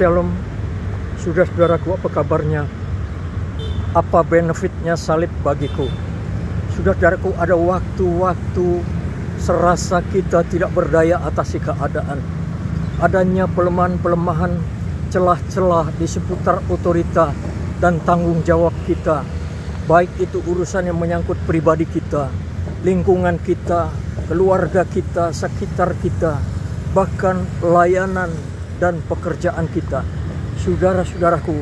Shalom, saudara-saudaraku, apa kabarnya? Apa benefitnya salib bagiku? Saudara-saudaraku, ada waktu-waktu serasa kita tidak berdaya atasi keadaan. Adanya pelemahan-pelemahan, celah-celah di seputar otorita dan tanggung jawab kita. Baik itu urusan yang menyangkut pribadi kita, lingkungan kita, keluarga kita, sekitar kita, bahkan layanan dan pekerjaan kita. Saudara-saudaraku,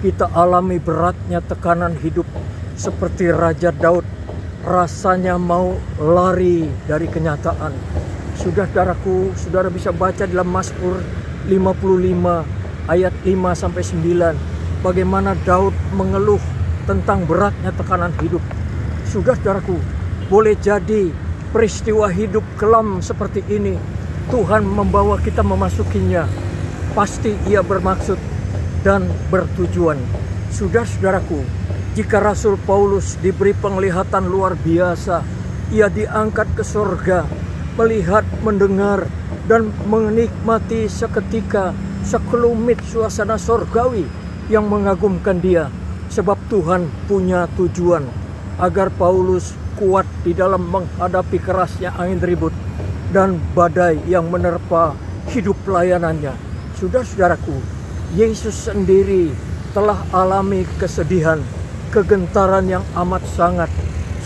kita alami beratnya tekanan hidup seperti Raja Daud rasanya mau lari dari kenyataan. Saudara-saudaraku, saudara bisa baca dalam Mazmur 55 ayat 5-9 bagaimana Daud mengeluh tentang beratnya tekanan hidup. Saudara-saudaraku, boleh jadi peristiwa hidup kelam seperti ini Tuhan membawa kita memasukinya. Pasti ia bermaksud dan bertujuan. Saudara-saudaraku, jika Rasul Paulus diberi penglihatan luar biasa, ia diangkat ke surga, melihat, mendengar, dan menikmati seketika sekelumit suasana surgawi yang mengagumkan dia. Sebab Tuhan punya tujuan agar Paulus kuat di dalam menghadapi kerasnya angin ribut dan badai yang menerpa hidup pelayanannya. Saudara-saudaraku, Yesus sendiri telah alami kesedihan, kegentaran yang amat sangat.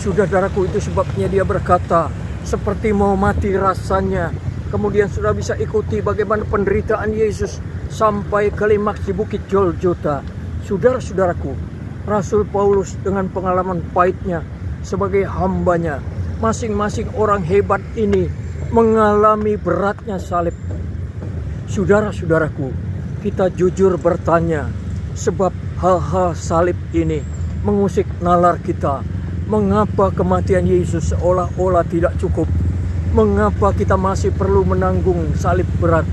Saudara-saudaraku, itu sebabnya dia berkata, seperti mau mati rasanya. Kemudian sudah bisa ikuti bagaimana penderitaan Yesus sampai klimaks di Bukit Golgota. Saudara-saudaraku, Rasul Paulus dengan pengalaman pahitnya sebagai hambanya, masing-masing orang hebat ini mengalami beratnya salib. Saudara-saudaraku, kita jujur bertanya, sebab hal-hal salib ini mengusik nalar kita. Mengapa kematian Yesus seolah-olah tidak cukup? Mengapa kita masih perlu menanggung salib berat?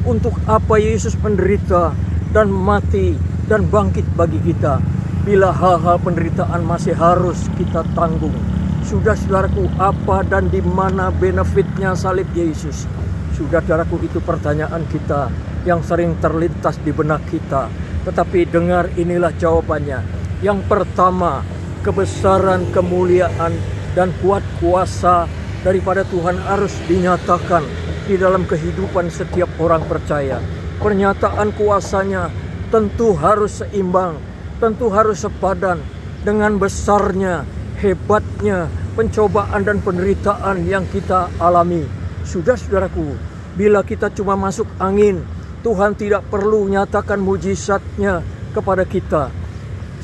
Untuk apa Yesus menderita dan mati dan bangkit bagi kita, bila hal-hal penderitaan masih harus kita tanggung? Saudara-saudaraku, apa dan di mana benefitnya salib Yesus? Saudara-saudaraku, itu pertanyaan kita yang sering terlintas di benak kita. Tetapi dengar, inilah jawabannya. Yang pertama, kebesaran, kemuliaan, dan kuat kuasa daripada Tuhan harus dinyatakan di dalam kehidupan setiap orang percaya. Pernyataan kuasanya tentu harus seimbang, tentu harus sepadan dengan besarnya, hebatnya pencobaan dan penderitaan yang kita alami. Saudara-saudaraku, bila kita cuma masuk angin, Tuhan tidak perlu nyatakan mujizatnya kepada kita.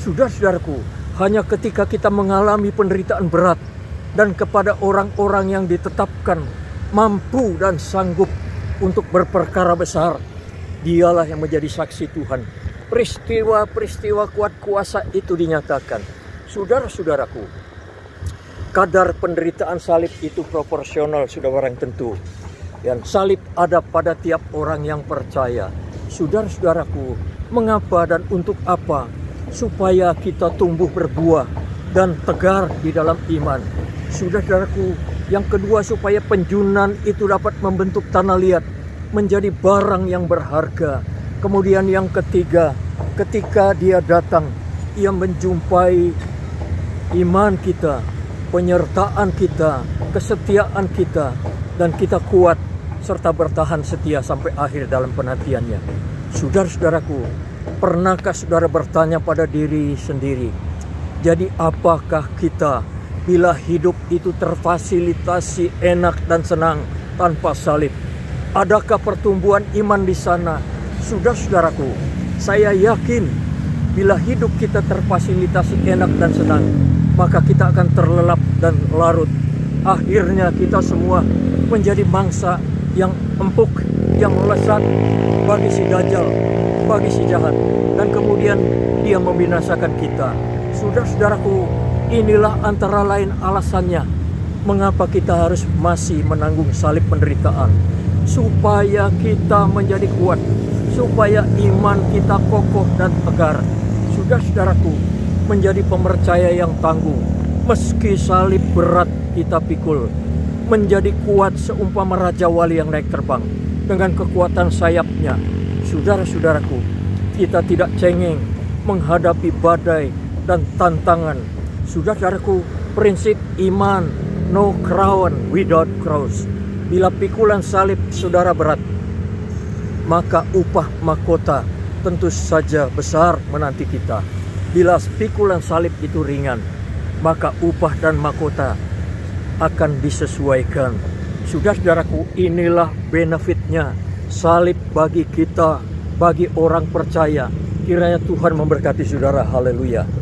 Saudara-saudaraku, hanya ketika kita mengalami penderitaan berat dan kepada orang-orang yang ditetapkan mampu dan sanggup untuk berperkara besar, dialah yang menjadi saksi Tuhan. Peristiwa-peristiwa kuat kuasa itu dinyatakan. Saudara-saudaraku, kadar penderitaan salib itu proporsional, sudah barang tentu. Dan salib ada pada tiap orang yang percaya. Saudara-saudaraku, mengapa dan untuk apa? Supaya kita tumbuh berbuah dan tegar di dalam iman. Saudara-saudaraku, yang kedua, supaya penjunan itu dapat membentuk tanah liat menjadi barang yang berharga. Kemudian yang ketiga, ketika dia datang, ia menjumpai iman kita, penyertaan kita, kesetiaan kita, dan kita kuat serta bertahan setia sampai akhir dalam penantiannya. Saudara-saudaraku, pernahkah saudara bertanya pada diri sendiri, jadi apakah kita bila hidup itu terfasilitasi enak dan senang tanpa salib? Adakah pertumbuhan iman di sana? Saudara-saudaraku, saya yakin bila hidup kita terfasilitasi enak dan senang, maka kita akan terlelap dan larut. Akhirnya kita semua menjadi mangsa yang empuk, yang lezat bagi si Dajjal, bagi si jahat, dan kemudian dia membinasakan kita. Saudara-saudaraku, inilah antara lain alasannya mengapa kita harus masih menanggung salib penderitaan, supaya kita menjadi kuat, supaya iman kita kokoh dan tegar. Saudara-saudaraku, menjadi pemercaya yang tangguh, meski salib berat kita pikul, menjadi kuat seumpama Raja Wali yang naik terbang dengan kekuatan sayapnya. Saudara-saudaraku, kita tidak cengeng menghadapi badai dan tantangan. Saudaraku, prinsip iman, no crown without cross. Bila pikulan salib saudara berat, maka upah mahkota tentu saja besar menanti kita. Bila pikulan salib itu ringan, maka upah dan mahkota akan disesuaikan. Saudara-saudaraku, inilah benefitnya salib bagi kita, bagi orang percaya. Kiranya Tuhan memberkati saudara. Haleluya.